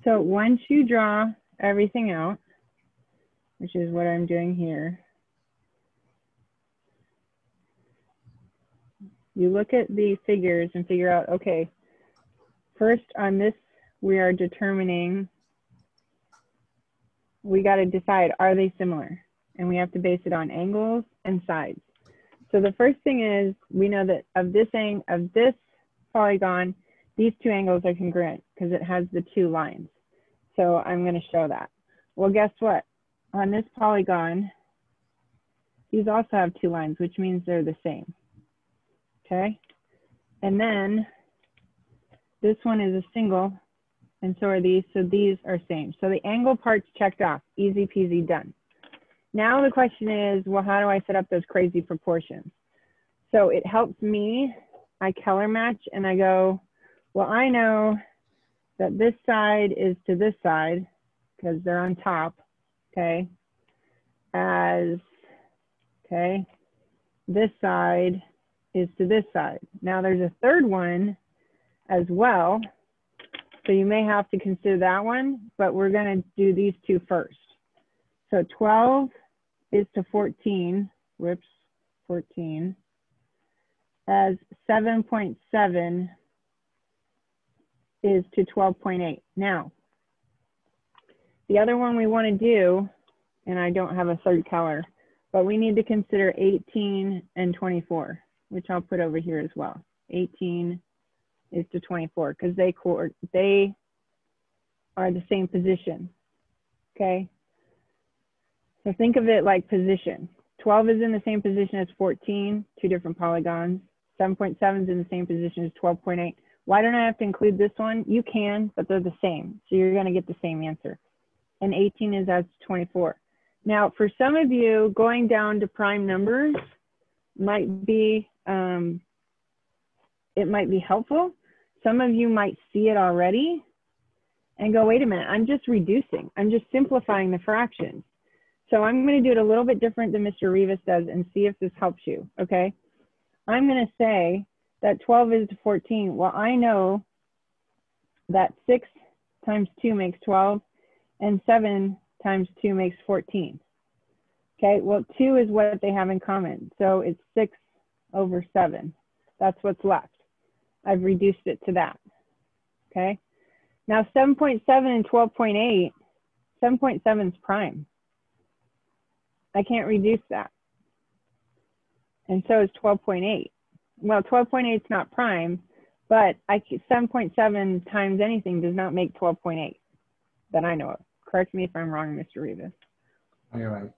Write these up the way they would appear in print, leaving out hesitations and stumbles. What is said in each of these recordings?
So once you draw everything out, which is what I'm doing here, you look at the figures and figure out, okay, first on this, we are determining, we got to decide, are they similar? And we have to base it on angles and sides. So the first thing is, we know that of this polygon, these two angles are congruent because it has the two lines. So I'm going to show that. Well, guess what? On this polygon, these also have two lines, which means they're the same. Okay? And then this one is a single, and so are these. So these are same. So the angle part's checked off. Easy peasy, done. Now the question is, well, how do I set up those crazy proportions? So it helps me. I color match and I go, well, I know that this side is to this side because they're on top, okay? Okay, this side is to this side. Now there's a third one as well. So you may have to consider that one, but we're gonna do these two first. So 12 is to 14, whoops, 14, as 7.7 is to 12.8. Now, the other one we want to do, and I don't have a third color, but we need to consider 18 and 24, which I'll put over here as well. 18 is to 24 because they are the same position, okay? So think of it like position. 12 is in the same position as 14, two different polygons. 7.7 is in the same position as 12.8. Why don't I have to include this one? You can, but they're the same. So you're gonna get the same answer. And 18 is as 24. Now, for some of you, going down to prime numbers might be, it might be helpful. Some of you might see it already and go, wait a minute, I'm just reducing. I'm just simplifying the fractions. So I'm gonna do it a little bit different than Mr. Rivas does and see if this helps you, okay? I'm gonna say that 12 is to 14. Well, I know that 6 times 2 makes 12 and 7 times 2 makes 14. Okay, well, 2 is what they have in common. So it's 6 over 7. That's what's left. I've reduced it to that, okay? Now 7.7 and 12.8, 7.7 is prime. I can't reduce that. And so is 12.8. Well, 12.8 is not prime, but 7.7 times anything does not make 12.8 that I know of. Correct me if I'm wrong, Mr. Rivas. You're right.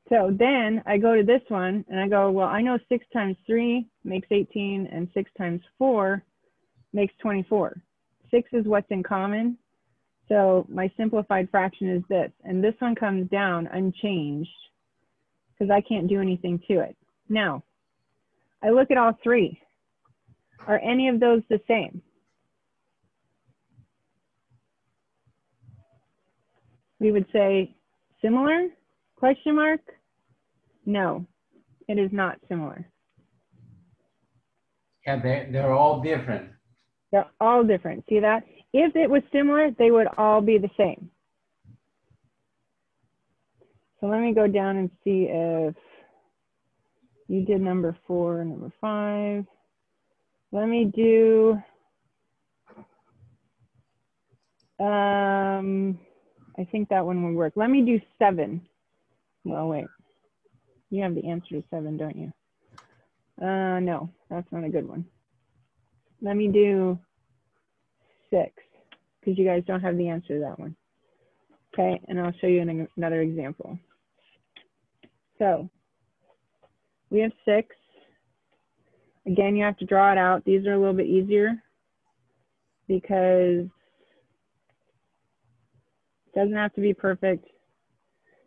So then I go to this one and I go, well, I know 6 times 3 makes 18 and 6 times 4 makes 24. 6 is what's in common. So my simplified fraction is this, and this one comes down unchanged because I can't do anything to it. Now, I look at all three. Are any of those the same? We would say similar, question mark? No, it is not similar. Yeah, they're all different. They're all different, see that? If it was similar, they would all be the same. So let me go down and see if you did number 4, number 5. Let me do, I think that one would work. Let me do 7. Well, wait, you have the answer to 7, don't you? No, that's not a good one. Let me do 6, because you guys don't have the answer to that one. Okay, and I'll show you another example. So we have 6. Again, you have to draw it out. These are a little bit easier because it doesn't have to be perfect.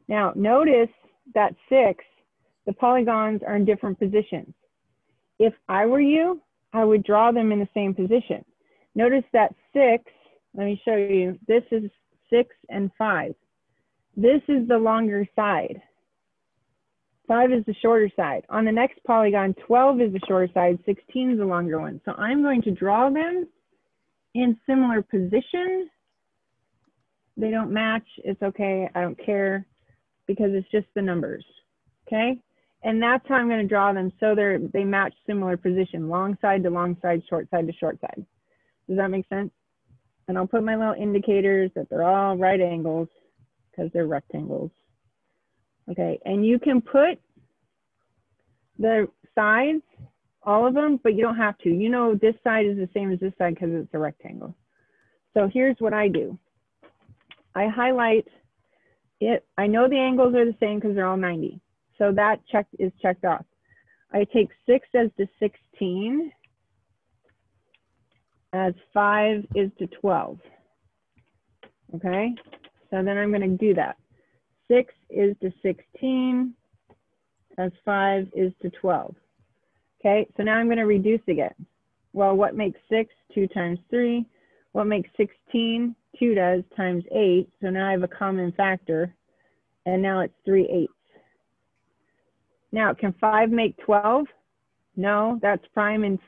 Now, notice that 6, the polygons are in different positions. If I were you, I would draw them in the same position. Notice that 6, let me show you, this is 6 and 5. This is the longer side. 5 is the shorter side. On the next polygon, 12 is the shorter side, 16 is the longer one. So I'm going to draw them in similar position, they don't match, it's okay. I don't care because it's just the numbers, okay? And that's how I'm going to draw them so they match similar position, long side to long side, short side to short side. Does that make sense? And I'll put my little indicators that they're all right angles because they're rectangles. Okay, and you can put the sides, all of them, but you don't have to. You know this side is the same as this side because it's a rectangle. So here's what I do. I highlight it. I know the angles are the same because they're all 90. So that is checked off. I take 6 as to 16 as 5 is to 12. Okay, so then I'm going to do that. 6 is to 16 as 5 is to 12. Okay, so now I'm going to reduce again. Well, what makes 6? 2 times 3. What makes 16? 2 does times 8. So now I have a common factor, and now it's 3/8. Now, can 5 make 12? No, that's prime and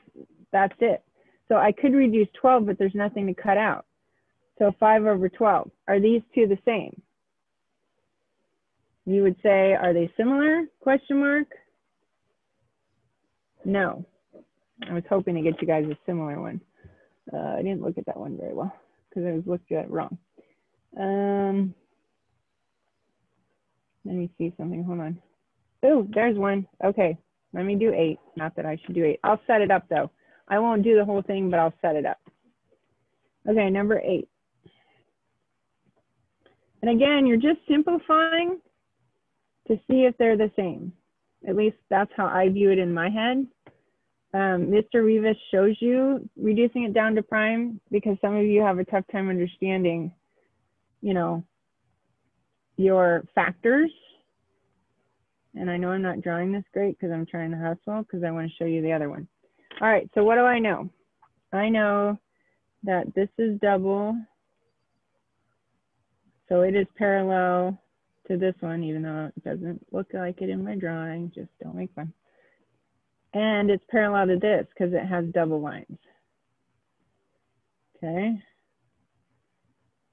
that's it. So I could reduce 12, but there's nothing to cut out. So 5 over 12. Are these two the same? You would say, are they similar? Question mark? No. I was hoping to get you guys a similar one. I didn't look at that one very well because I was looking at it wrong. Let me see something. Hold on. Oh, there's one. Okay, let me do 8. Not that I should do 8. I'll set it up though. I won't do the whole thing, but I'll set it up. Okay, number 8. And again, you're just simplifying to see if they're the same. At least that's how I view it in my head. Mr. Rivas shows you reducing it down to prime because some of you have a tough time understanding, you know, your factors. And I know I'm not drawing this great because I'm trying to hustle because I want to show you the other one. All right, so what do I know? I know that this is double. So it is parallel to this one, even though it doesn't look like it in my drawing. Just don't make fun. And it's parallel to this because it has double lines. Okay.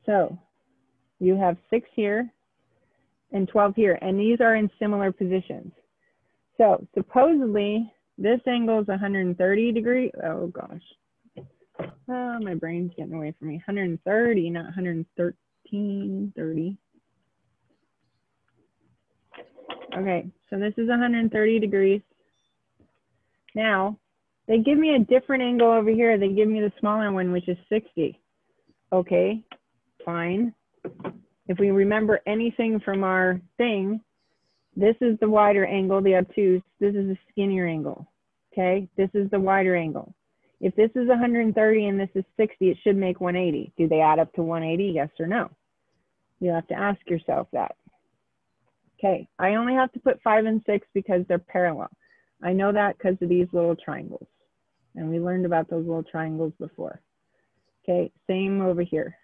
So you have 6 here and 12 here, and these are in similar positions. So supposedly this angle is 130 degrees. Oh gosh. Oh, my brain's getting away from me. 130, not 113, 30. Okay, so this is 130 degrees. Now, they give me a different angle over here. They give me the smaller one, which is 60. Okay, fine. If we remember anything from our thing, this is the wider angle, the obtuse. This is the skinnier angle. Okay, this is the wider angle. If this is 130 and this is 60, it should make 180. Do they add up to 180? Yes or no? You have to ask yourself that. Okay, I only have to put 5 and 6 because they're parallel. I know that because of these little triangles. And we learned about those little triangles before. Okay, same over here.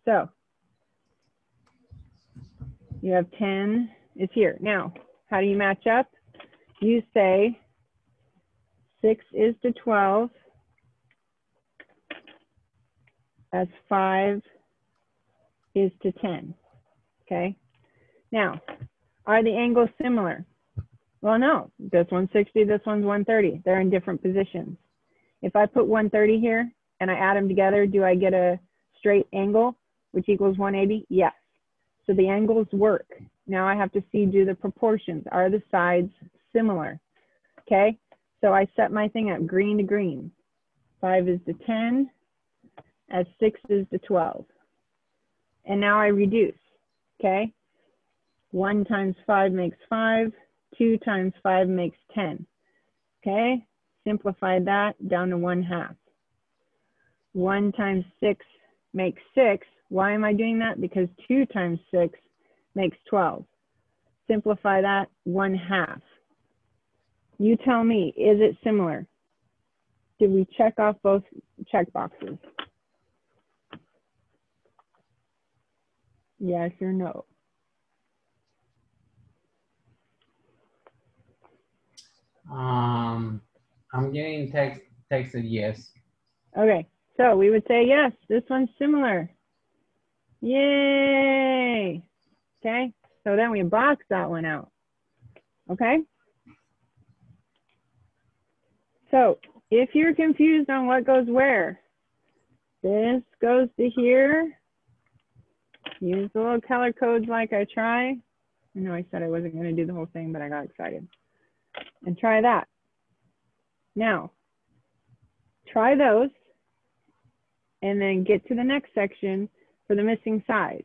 So you have 10 is here. Now, how do you match up? You say 6 is to 12 as 5 is to 10. Okay, now, are the angles similar? Well, no, this one's 60, this one's 130. They're in different positions. If I put 130 here and I add them together, do I get a straight angle, which equals 180? Yes. So the angles work. Now I have to see, do the proportions. Are the sides similar? Okay, so I set my thing up green to green. 5 is to 10, as 6 is to 12. And now I reduce, okay? 1 times 5 makes 5. 2 times 5 makes 10. Okay, simplify that down to 1/2. 1 times 6 makes 6. Why am I doing that? Because 2 times 6 makes 12. Simplify that 1/2. You tell me, is it similar? Did we check off both check boxes? Yes or no? I'm getting texted yes. Okay, so we would say yes, this one's similar. Yay! Okay, so then we box that one out. Okay? So if you're confused on what goes where, this goes to here. Use the little color codes like I try. I know I said I wasn't going to do the whole thing, but I got excited. And try that. Now, try those and then get to the next section for the missing side.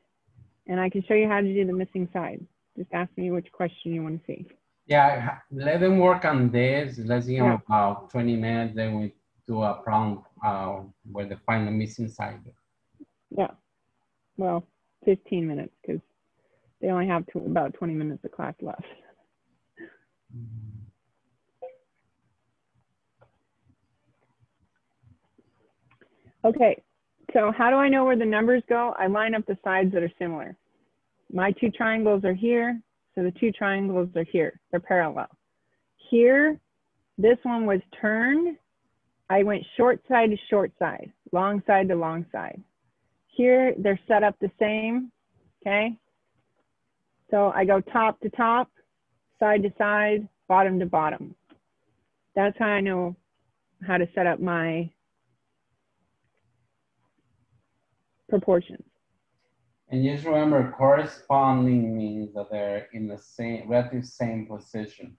And I can show you how to do the missing side. Just ask me which question you want to see. Yeah, let them work on this. Let's give them Yeah. about 20 minutes. Then we do a problem where they find the missing side. Yeah. Well, 15 minutes because they only have about 20 minutes of class left. Okay, so how do I know where the numbers go? I line up the sides that are similar. My two triangles are here, so the two triangles are here. They're parallel. Here, this one was turned. I went short side to short side, long side to long side. Here, they're set up the same, okay? So I go top to top, side to side, bottom to bottom. That's how I know how to set up my proportions. And just remember, corresponding means that they're in the same, relative same position.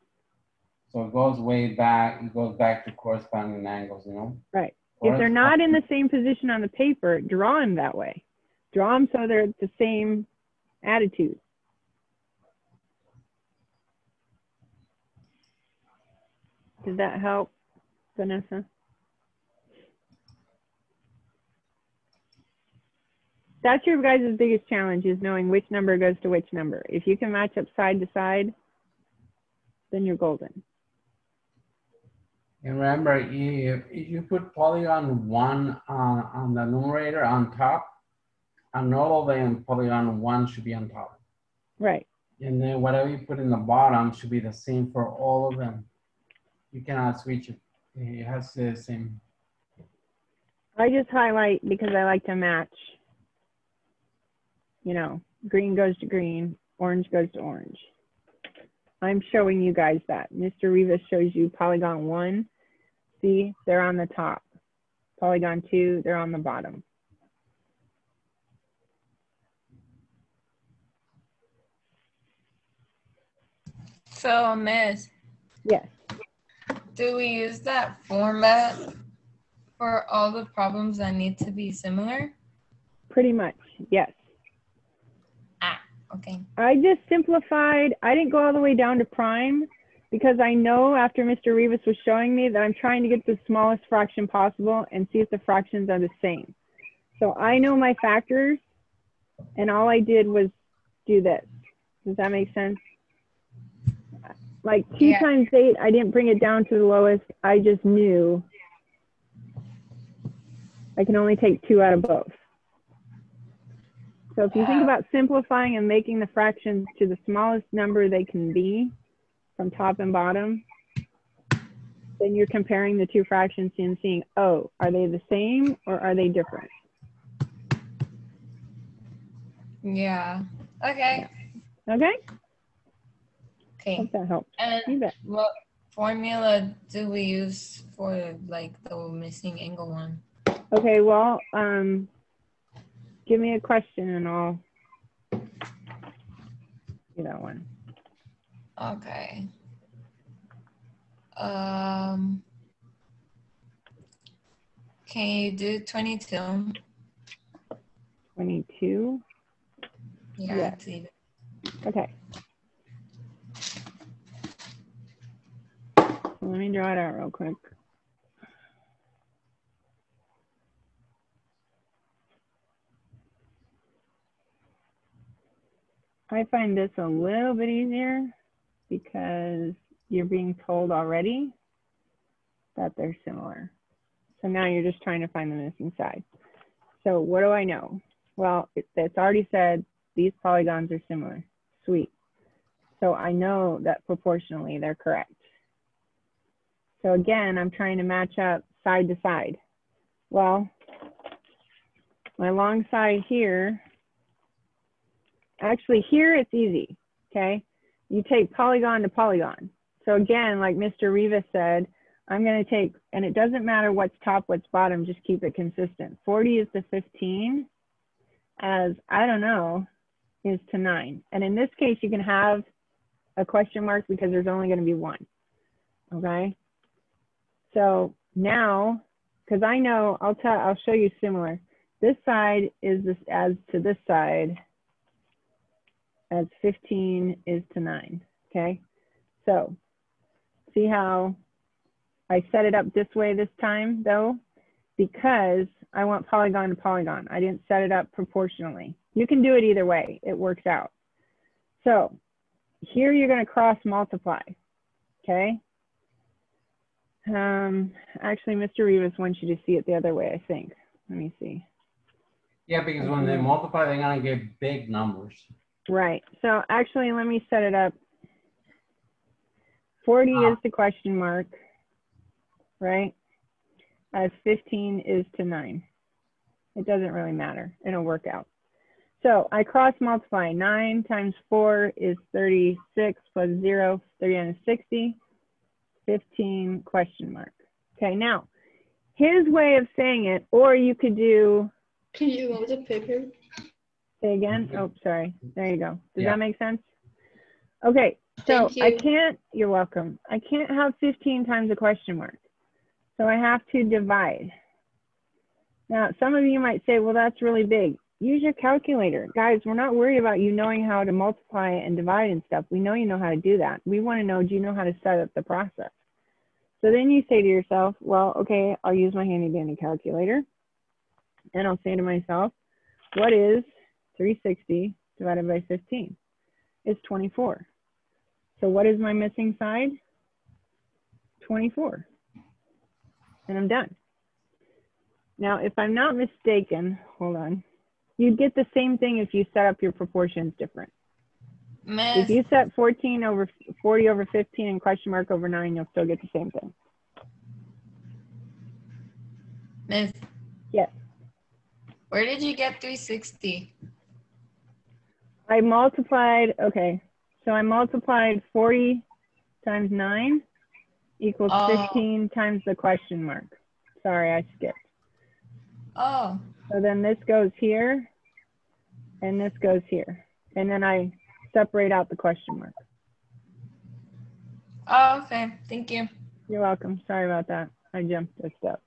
So it goes way back, it goes back to corresponding angles, you know? Right. If they're not in the same position on the paper, draw them that way. Draw them so they're at the same attitude. Does that help, Vanessa? That's your guys' biggest challenge, is knowing which number goes to which number. If you can match up side to side, then you're golden. And remember, if you put polygon 1 on the numerator on top, on all of them, polygon 1 should be on top. Right. And then whatever you put in the bottom should be the same for all of them. You cannot switch it. It has to be the same. I just highlight because I like to match. You know, green goes to green, orange goes to orange. I'm showing you guys that. Mr. Rivas shows you polygon 1. See, they're on the top. Polygon 2, they're on the bottom. So, Miss. Yes. Do we use that format for all the problems that need to be similar? Pretty much, yes. Ah, okay. I just simplified. I didn't go all the way down to prime because I know after Mr. Rivas was showing me that I'm trying to get the smallest fraction possible and see if the fractions are the same. So I know my factors, and all I did was do this. Does that make sense? Like 2 times 8, I didn't bring it down to the lowest. I just knew I can only take 2 out of both. So if you think about simplifying and making the fractions to the smallest number they can be from top and bottom, then you're comparing the 2 fractions and seeing, oh, are they the same or are they different? Yeah. Okay. Okay? Okay. Hope that helps. You And bet. what formula do we use for like the missing angle one? Okay, well, give me a question and I'll do that one. Okay. Can you do 22? 22. Yeah, Yeah. it's even. Okay. So let me draw it out real quick. I find this a little bit easier because you're being told already that they're similar. So now you're just trying to find the missing side. So what do I know? Well, it's already said these polygons are similar. Sweet. So I know that proportionally they're correct. So again, I'm trying to match up side to side. Well, my long side here Actually, here it's easy, okay? You take polygon to polygon. So again, like Mr. Rivas said, I'm going to take, and it doesn't matter what's top, what's bottom, just keep it consistent. 40 is to 15 as, I don't know, is to 9. And in this case, you can have a question mark because there's only going to be one, okay? So now, because I know, I'll show you similar. This side is this as to this side as 15 is to 9, okay? So see how I set it up this way this time though, because I want polygon to polygon. I didn't set it up proportionally. You can do it either way, it works out. So here you're gonna cross multiply, okay? Actually, Mr. Rivas wants you to see it the other way, I think. Let me see. Yeah, because when they multiply, they're gonna get big numbers. Right, so actually, let me set it up. 40 is the question mark, right? As 15 is to 9. It doesn't really matter, it'll work out. So I cross multiply, 9 times 4 is 36 plus 0, 360, 15 question mark. Okay, now, his way of saying it, or you could do. Can you move the paper? Say again? Oh, sorry, there you go. Does that make sense? Okay, so Thank you. I can't, you're welcome. I can't have 15 times a question mark. So I have to divide. Now, some of you might say, well, that's really big. Use your calculator. Guys, we're not worried about you knowing how to multiply and divide and stuff. We know you know how to do that. We want to know, do you know how to set up the process? So then you say to yourself, well, okay, I'll use my handy dandy calculator. And I'll say to myself, what is 360 divided by 15? It's 24. So what is my missing side? 24. And I'm done. Now, if I'm not mistaken, hold on. You'd get the same thing if you set up your proportions different. Miss, If you set 40 over 15 and question mark over 9, you'll still get the same thing. Miss, Yes. where did you get 360? I multiplied, okay. So I multiplied 40 times 9 equals 15 times the question mark. Sorry, I skipped. Oh, So then this goes here, and this goes here. And then I separate out the question mark. oh, okay. Thank you. You're welcome. Sorry about that. I jumped a step.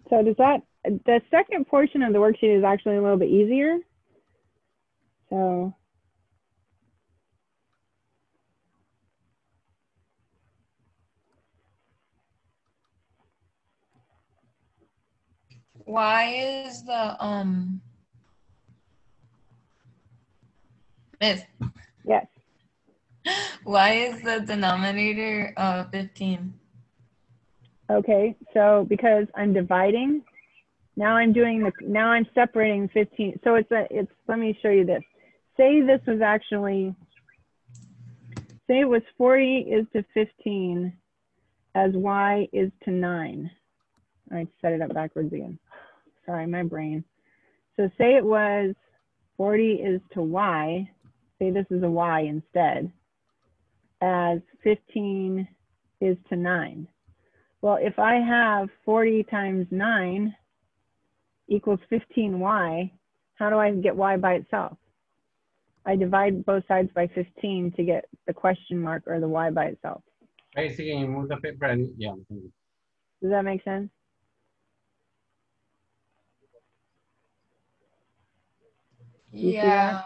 So does that, the second portion of the worksheet is actually a little bit easier. So Why is the Miss, yes. why is the denominator 15? Okay, so because I'm dividing, now I'm doing the, now I'm separating 15. So it's, let me show you this. Say this was actually, say it was 40 is to 15 as y is to 9. I set it up backwards again. Sorry, my brain. So say it was 40 is to y, say this is a y instead, as 15 is to 9. Well, if I have 40 times 9 equals 15y, how do I get y by itself? I divide both sides by 15 to get the question mark or the y by itself. Basically, you move the paper and yeah. Does that make sense? Yeah.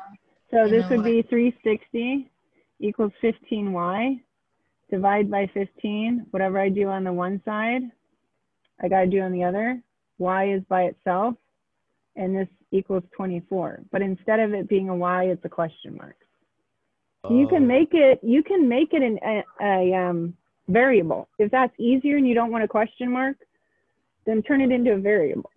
So You this know would what? be 360 equals 15y. Divide by 15. Whatever I do on the one side, I got to do on the other. Y is by itself, and this equals 24. But instead of it being a y, it's a question mark. So you can make it. You can make it a variable. If that's easier and you don't want a question mark, then turn it into a variable.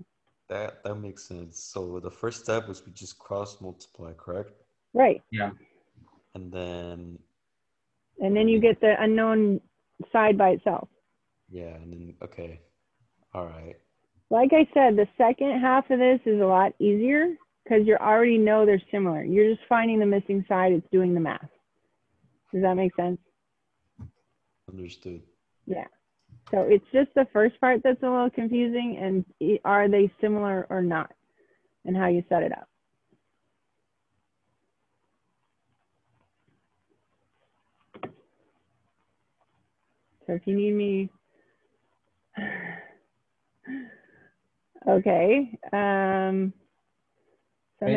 That makes sense. So the first step was we just cross multiply, correct? Right. Yeah. And then you get the unknown side by itself. yeah, and then okay. All right. Like I said, the second half of this is a lot easier because you already know they're similar. You're just finding the missing side. It's doing the math. Does that make sense? Understood. Yeah. So it's just the first part that's a little confusing, and are they similar or not, and how you set it up. So if you need me, okay. Somebody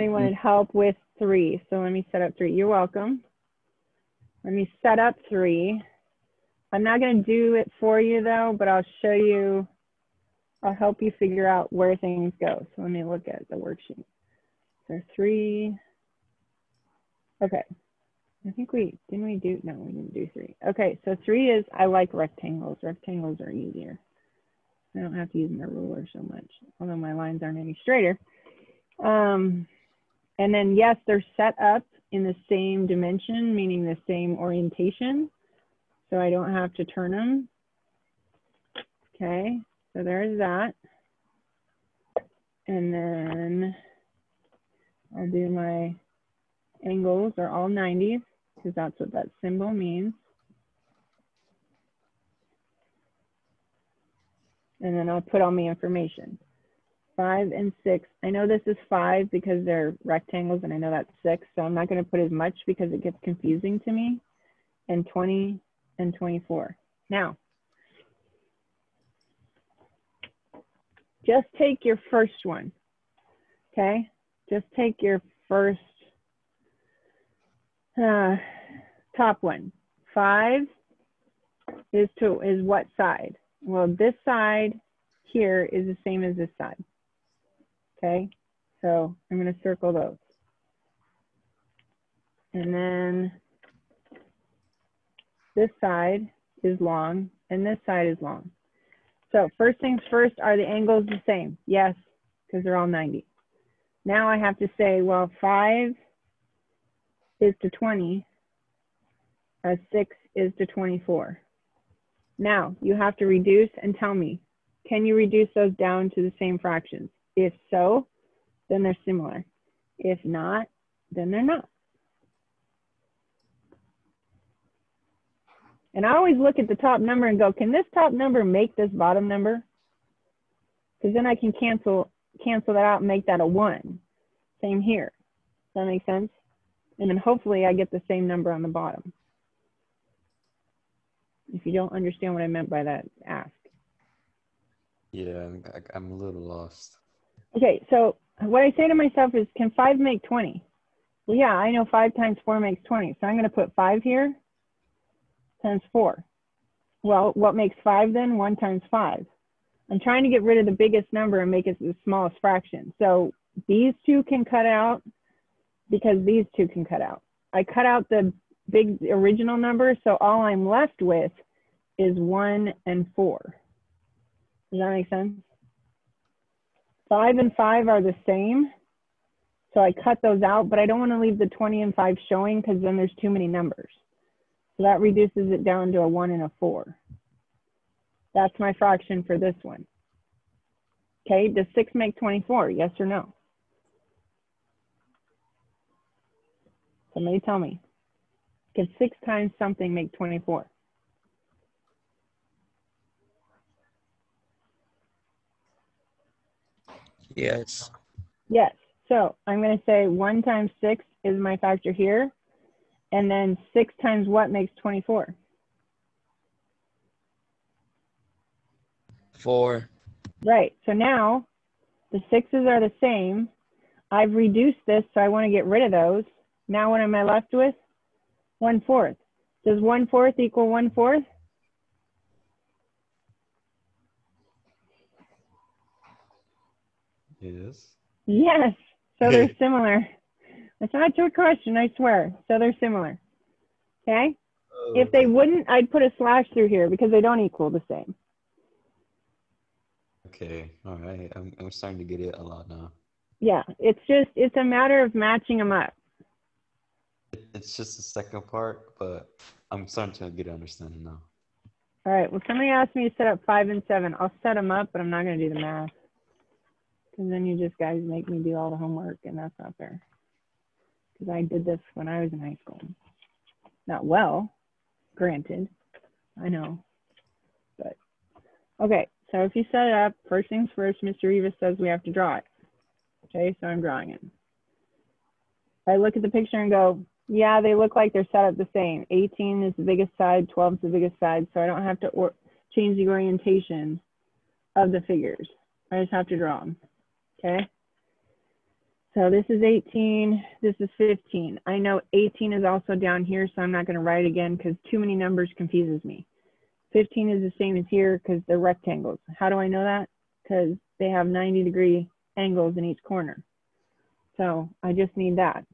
wanted help with 3, so let me set up 3. You're welcome. Let me set up 3. I'm not going to do it for you though, but I'll show you, I'll help you figure out where things go. So let me look at the worksheet. So 3, okay. I think didn't we didn't do 3. Okay, so 3 is, I like rectangles. Rectangles are easier. I don't have to use my ruler so much, although my lines aren't any straighter. And then yes, they're set up in the same dimension, meaning the same orientation. So I don't have to turn them. Okay, so there's that. And then I'll do my angles are all 90s because that's what that symbol means. And then I'll put all my information. 5 and 6. I know this is 5 because they're rectangles, and I know that's 6. So I'm not going to put as much because it gets confusing to me. And 20 and 24. Now, just take your first one. Okay, just take your first top one. 5 is what side? Well, this side here is the same as this side. Okay, so I'm going to circle those. And then this side is long and this side is long. So first things first, are the angles the same? Yes, because they're all 90. Now I have to say, well, 5 is to 20, 6 is to 24. Now you have to reduce and tell me, can you reduce those down to the same fractions? If so, then they're similar. If not, then they're not. And I always look at the top number and go, can this top number make this bottom number? Because then I can cancel that out and make that a 1. Same here. Does that make sense? And then hopefully I get the same number on the bottom. If you don't understand what I meant by that, ask. Yeah, I'm a little lost. Okay, so what I say to myself is, can 5 make 20? Well, yeah, I know 5 times 4 makes 20. So I'm going to put 5 here times 4. Well, what makes 5 then? 1 times 5. I'm trying to get rid of the biggest number and make it the smallest fraction. So these 2 can cut out because these 2 can cut out. I cut out the big original number, so all I'm left with is 1 and 4. Does that make sense? 5 and 5 are the same, so I cut those out, but I don't want to leave the 20 and 5 showing because then there's too many numbers. So that reduces it down to a 1 and a 4. That's my fraction for this one. Okay, does 6 make 24? Yes or no? Somebody tell me. Can 6 times something make 24? Yes. Yes. So I'm going to say 1 times 6 is my factor here. And then 6 times what makes 24? 4. Right. So now the 6's are the same. I've reduced this, so I want to get rid of those. Now what am I left with? 1/4. Does 1/4 equal 1/4? Yes. Yes. So they're similar. That's not a trick question, I swear. So they're similar. Okay? If they wouldn't, I'd put a slash through here because they don't equal the same. Okay. All right. I'm starting to get it a lot now. Yeah, it's a matter of matching them up. It's just the second part, but I'm starting to get an understanding now. All right, well, somebody asked me to set up 5 and 7. I'll set them up, but I'm not going to do the math. Because then you just guys make me do all the homework, and that's not fair. Because I did this when I was in high school. Not well, granted. I know. But, okay. So if you set it up, first things first, Mr. Rivas says we have to draw it. Okay, so I'm drawing it. I look at the picture and go, yeah, they look like they're set up the same. 18 is the biggest side, 12 is the biggest side, so I don't have to change the orientation of the figures. I just have to draw them, okay? So this is 18, this is 15. I know 18 is also down here, so I'm not gonna write it again because too many numbers confuses me. 15 is the same as here because they're rectangles. How do I know that? Because they have 90-degree angles in each corner. So I just need that.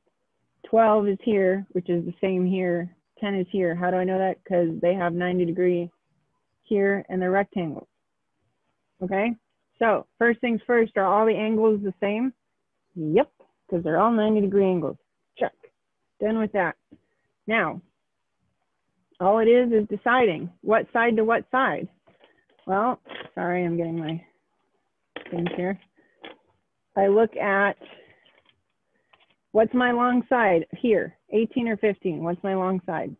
12 is here, which is the same here. 10 is here. How do I know that? Because they have 90-degree here and they're rectangles. Okay, so first things first, are all the angles the same? Yep, because they're all 90-degree angles. Check. Done with that. Now, all it is deciding what side to what side. Well, sorry, I'm getting my things here. I look at, what's my long side here? 18 or 15? What's my long side?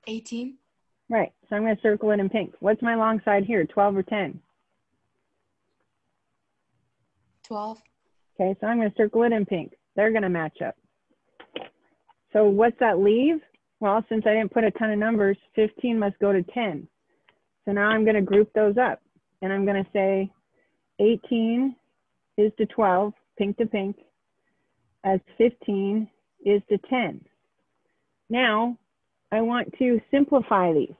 18. Right, so I'm going to circle it in pink. What's my long side here, 12 or 10? 12. Okay, so I'm going to circle it in pink. They're going to match up. So what's that leave? Well, since I didn't put a ton of numbers, 15 must go to 10. So now I'm going to group those up. And I'm going to say 18 is to 12, pink to pink, as 15 is to 10. Now, I want to simplify these.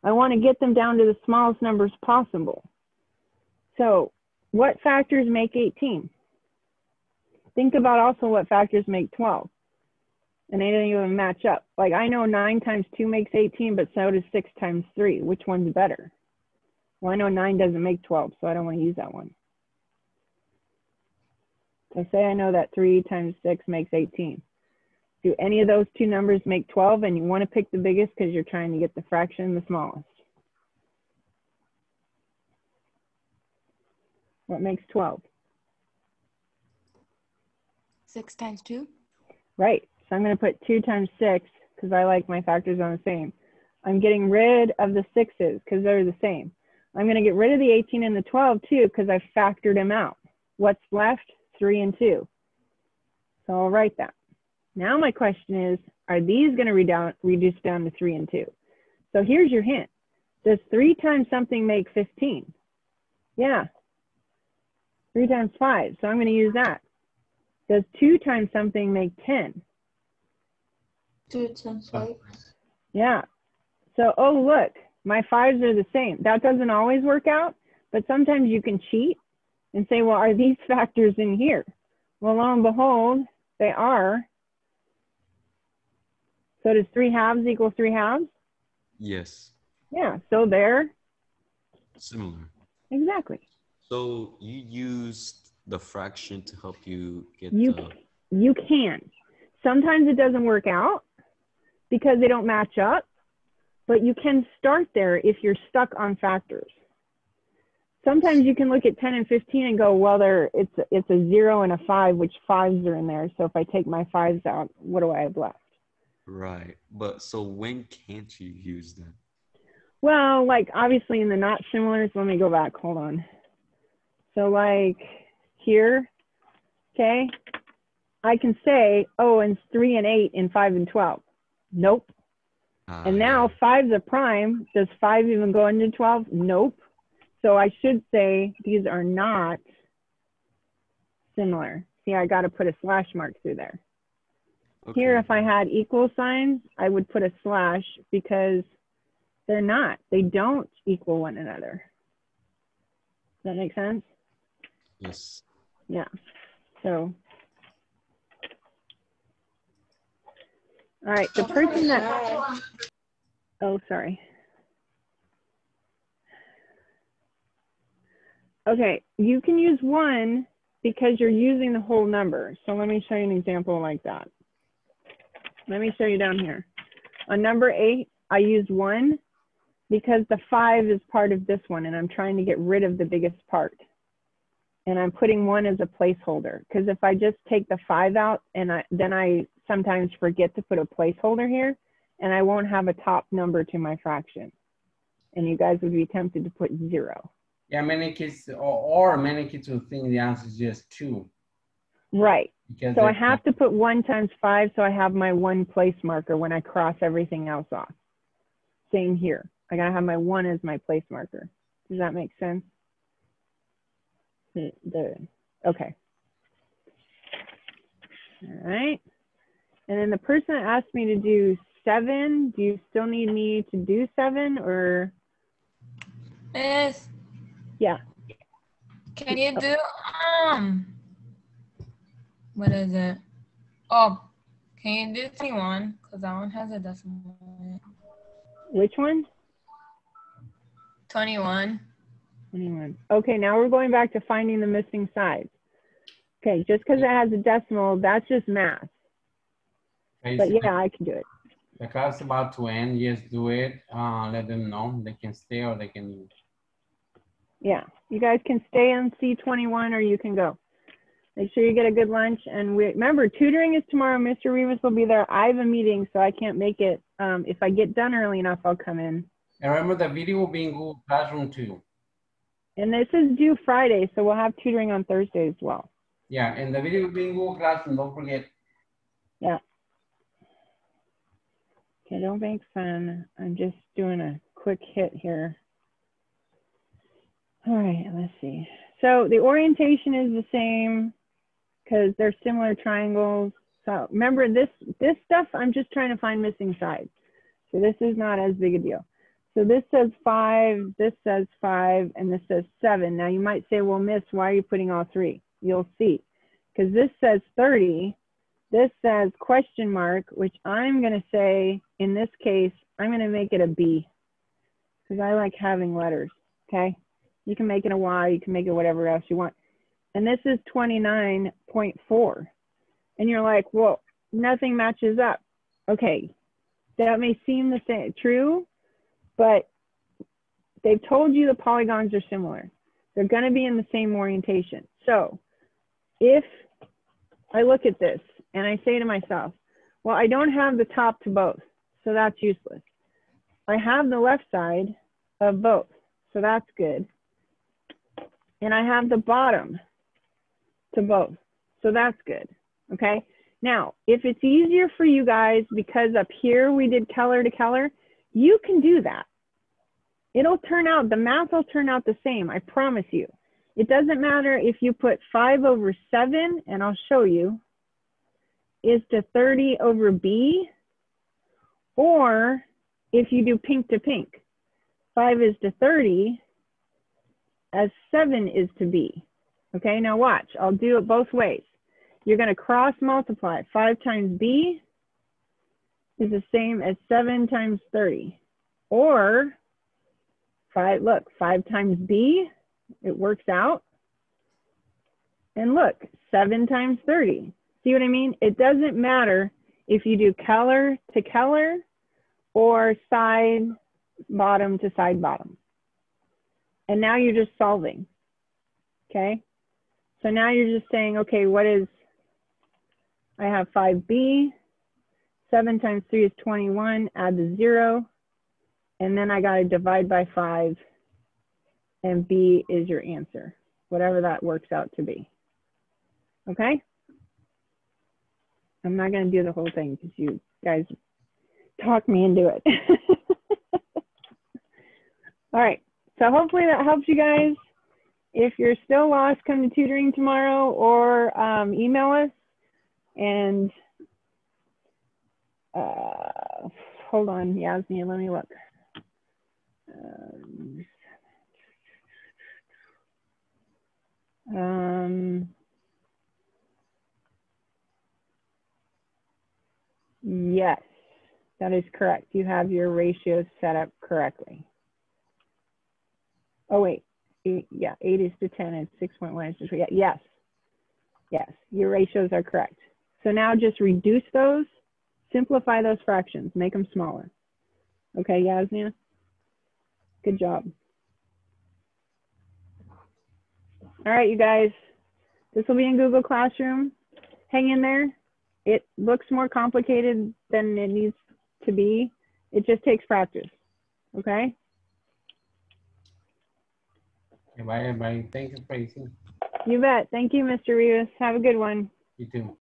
I want to get them down to the smallest numbers possible. So what factors make 18? Think about also what factors make 12. And they don't even match up. Like I know 9 times 2 makes 18, but so does 6 times 3. Which one's better? Well, I know 9 doesn't make 12, so I don't want to use that one. So say I know that 3 times 6 makes 18. Do any of those two numbers make 12? And you want to pick the biggest because you're trying to get the fraction the smallest. What makes 12? 6 times 2. Right. So I'm going to put 2 times 6 because I like my factors on the same. I'm getting rid of the 6's because they're the same. I'm going to get rid of the 18 and the 12 too because I factored them out. What's left? 3 and 2. So I'll write that. Now my question is, are these going to reduce down to 3 and 2? So here's your hint. Does 3 times something make 15? Yeah. 3 times 5. So I'm going to use that. Does 2 times something make 10? 2 times 5. Yeah. So, oh, look, my 5s are the same. That doesn't always work out, but sometimes you can cheat and say, well, are these factors in here? Well, lo and behold, they are. So does 3 halves equal 3 halves? Yes. Yeah, so they're Similar. exactly. So you used the fraction to help you get You can. Sometimes it doesn't work out because they don't match up, but you can start there if you're stuck on factors. Sometimes you can look at 10 and 15 and go, well, it's a 0 and a 5, which 5s are in there. So if I take my 5s out, what do I have left? Right. But so when can't you use that? Well, like obviously in the not similars, let me go back, hold on. So like here, okay, I can say, oh, and 3 and 8 and 5 and 12. Nope. And now 5's a prime. Does 5 even go into 12? Nope. So I should say these are not similar. See, I got to put a slash mark through there. Okay. Here, if I had equal signs, I would put a slash because they're not. They don't equal one another. Does that make sense? Yes. Yeah. So, all right. The person that, oh, sorry. Okay, you can use 1 because you're using the whole number. So let me show you an example like that. Let me show you down here. On number 8, I used 1 because the 5 is part of this one and I'm trying to get rid of the biggest part. And I'm putting 1 as a placeholder, because if I just take the 5 out and then I sometimes forget to put a placeholder here, and I won't have a top number to my fraction. And you guys would be tempted to put 0. Yeah, many kids, or many kids will think the answer is just 2. Right. Because So I have to put 1 times 5, so I have my 1 place marker when I cross everything else off. Same here. I gotta have my 1 as my place marker. Does that make sense? Okay. All right. And then the person that asked me to do 7, do you still need me to do 7 or? Miss, Yeah. can you do, what is it? Oh, can you do 21? Because that one has a decimal in it. Which one? 21. 21. Okay, now we're going back to finding the missing sides. Okay, just because it has a decimal, that's just math. But yeah, I can do it. The class is about to end. Just do it. Let them know. They can stay or they can leave. Yeah, you guys can stay on C21 or you can go. Make sure you get a good lunch. And remember, tutoring is tomorrow. Mr. Rivas will be there. I have a meeting, so I can't make it. If I get done early enough, I'll come in. And remember, the video will be in Google Classroom too. And this is due Friday, so we'll have tutoring on Thursday as well. Yeah, and the video will be in Google Classroom. Don't forget. Yeah. Okay, don't make fun. I'm just doing a quick hit here. All right, let's see. So the orientation is the same because they're similar triangles. So remember this stuff, I'm just trying to find missing sides. So this is not as big a deal. So this says 5, this says 5, and this says 7. Now you might say, well, Miss, why are you putting all 3? You'll see. Because this says 30, this says question mark, which I'm going to say, in this case, I'm going to make it a B. Because I like having letters, okay? You can make it a Y, you can make it whatever else you want. And this is 29.4. And you're like, well, nothing matches up. Okay, that may seem the same, true, but they've told you the polygons are similar. They're gonna be in the same orientation. So if I look at this and I say to myself, well, I don't have the top to both, so that's useless. I have the left side of both, so that's good. And I have the bottom to both, so that's good, okay? Now, if it's easier for you guys, because up here we did color to color, you can do that. It'll turn out, the math will turn out the same, I promise you. It doesn't matter if you put 5 over 7, and I'll show you, is to 30 over B, or if you do pink to pink, 5 is to 30, as 7 is to B. Okay, now watch, I'll do it both ways. You're gonna cross multiply. 5 times B is the same as 7 times 30. Or 5 times B, it works out. And look, 7 times 30. See what I mean? It doesn't matter if you do color to color or side bottom to side bottom. And now you're just solving, okay? So now you're just saying, okay, what is, I have 5B, 7 times 3 is 21, add the 0, and then I got to divide by 5, and B is your answer, whatever that works out to be, okay? I'm not going to do the whole thing because you guys talk me into it. All right, so hopefully that helps you guys. If you're still lost, come to tutoring tomorrow or email us. And hold on, Yasmin, let me look. Yes, that is correct. You have your ratios set up correctly. Oh wait, 8 is to 10 and 6.1 is to 3. Yes, yes, your ratios are correct. So now just reduce those, simplify those fractions, make them smaller. Okay, Yasmin? Good job. All right, you guys. This will be in Google Classroom. Hang in there. It looks more complicated than it needs to be. It just takes practice. Okay? Bye, everybody. Thank you, Tracy. You bet. Thank you, Mr. Rivas. Have a good one. You too.